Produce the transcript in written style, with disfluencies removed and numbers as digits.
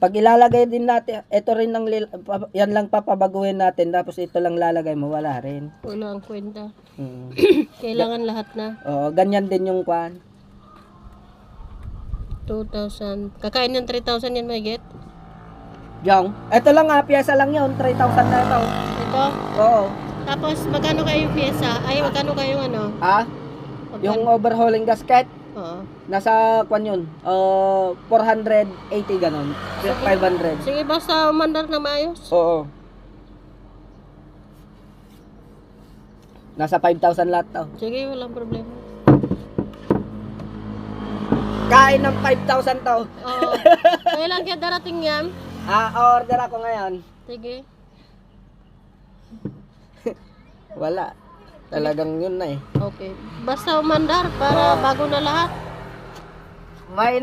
Pag ilalagay din natin, ito rin ang yan lang papabaguhin natin, tapos ito lang lalagay mo, wala rin. Wala ang kwenta. Mm. Kailangan lahat na. Oo, ganyan din yung kwan. 2,000. Kakain ng 3,000 yan, may get? Yung, ito lang pyesa lang yun, 3,000 na ito. Ito. Oo. Tapos, magkano kayo yung pyesa? Ay, magkano kayo ano? Yung overhauling gasket, Oo. nasa kwan yun, 480 ganon, 500. Sige, basta umandar na maayos. Oo. Nasa 5,000 lahat to. Sige, walang problema. Kain ng 5,000 to. Oo. Kailan kaya darating yan? Order ako ngayon. Sige. Wala. Talagang yun na eh. Okay. Basta umandar para bago na lahat. May